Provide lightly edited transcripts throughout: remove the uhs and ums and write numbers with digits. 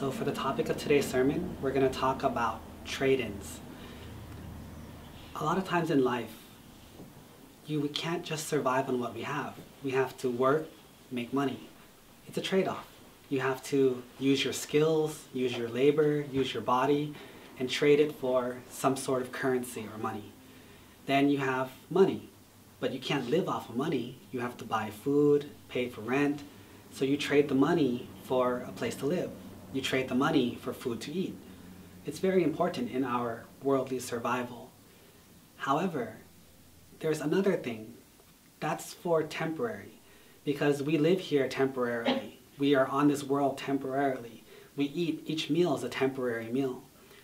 So for the topic of today's sermon, we're going to talk about trade-ins. A lot of times in life, we can't just survive on what we have. We have to work, make money. It's a trade-off. You have to use your skills, use your labor, use your body, and trade it for some sort of currency or money. Then you have money, but you can't live off of money. You have to buy food, pay for rent, so you trade the money for a place to live. You trade the money for food to eat. It's very important in our worldly survival. However, there's another thing. That's for temporary, because we live here temporarily. We are on this world temporarily. We eat, each meal is a temporary meal.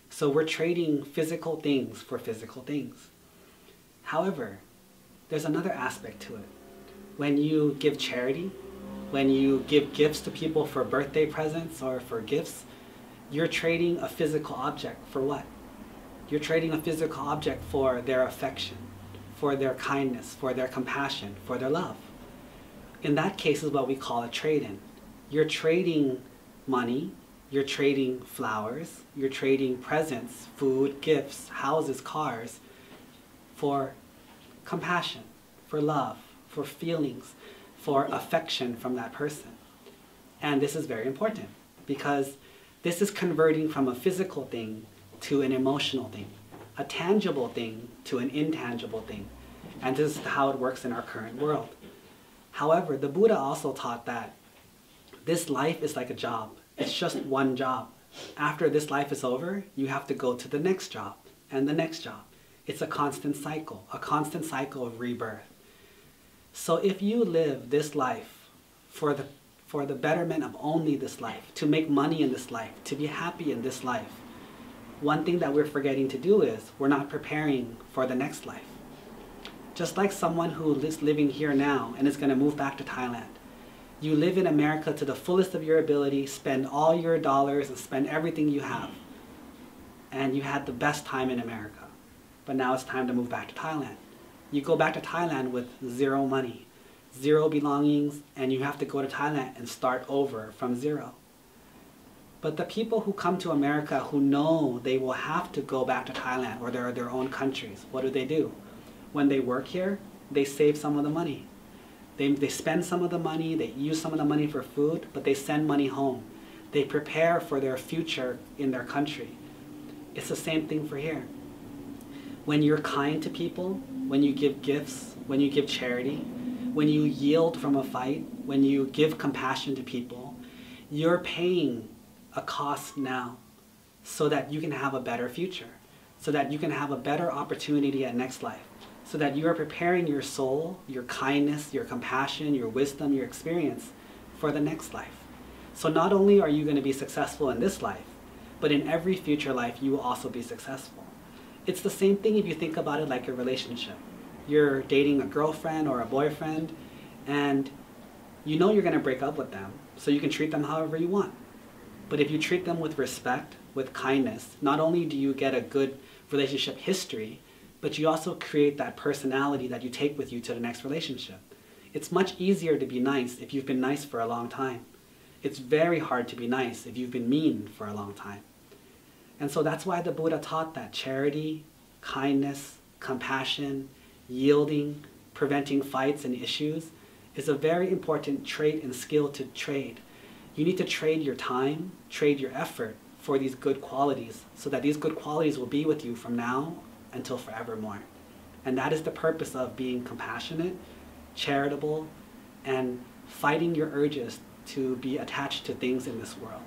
So we're trading physical things for physical things. However, there's another aspect to it. When you give charity, when you give gifts to people for birthday presents or for gifts, you're trading a physical object for what? You're trading a physical object for their affection, for their kindness, for their compassion, for their love. In that case is what we call a trade-in. You're trading money, you're trading flowers, you're trading presents, food, gifts, houses, cars, for compassion, for love, for feelings, for affection from that person. And this is very important because this is converting from a physical thing to an emotional thing, a tangible thing to an intangible thing. And this is how it works in our current world. However, the Buddha also taught that this life is like a job. It's just one job. After this life is over, you have to go to the next job and the next job. It's a constant cycle of rebirth. So if you live this life for the betterment of only this life, to make money in this life, to be happy in this life, one thing that we're forgetting to do is we're not preparing for the next life. Just like someone who is living here now and is going to move back to Thailand. You live in America to the fullest of your ability, spend all your dollars and spend everything you have. And you had the best time in America. But now it's time to move back to Thailand. You go back to Thailand with zero money, zero belongings, and you have to go to Thailand and start over from zero. But the people who come to America who know they will have to go back to Thailand or their own countries, what do? When they work here, they save some of the money. They spend some of the money, they use some of the money for food, but they send money home. They prepare for their future in their country. It's the same thing for here. When you're kind to people, when you give gifts, when you give charity, when you yield from a fight, when you give compassion to people, you're paying a cost now so that you can have a better future, so that you can have a better opportunity at next life, so that you are preparing your soul, your kindness, your compassion, your wisdom, your experience for the next life. So not only are you going to be successful in this life, but in every future life you will also be successful. It's the same thing if you think about it like a relationship. You're dating a girlfriend or a boyfriend, and you know you're going to break up with them, so you can treat them however you want. But if you treat them with respect, with kindness, not only do you get a good relationship history, but you also create that personality that you take with you to the next relationship. It's much easier to be nice if you've been nice for a long time. It's very hard to be nice if you've been mean for a long time. And so that's why the Buddha taught that charity, kindness, compassion, yielding, preventing fights and issues is a very important trait and skill to trade. You need to trade your time, trade your effort for these good qualities so that these good qualities will be with you from now until forevermore. And that is the purpose of being compassionate, charitable, and fighting your urges to be attached to things in this world.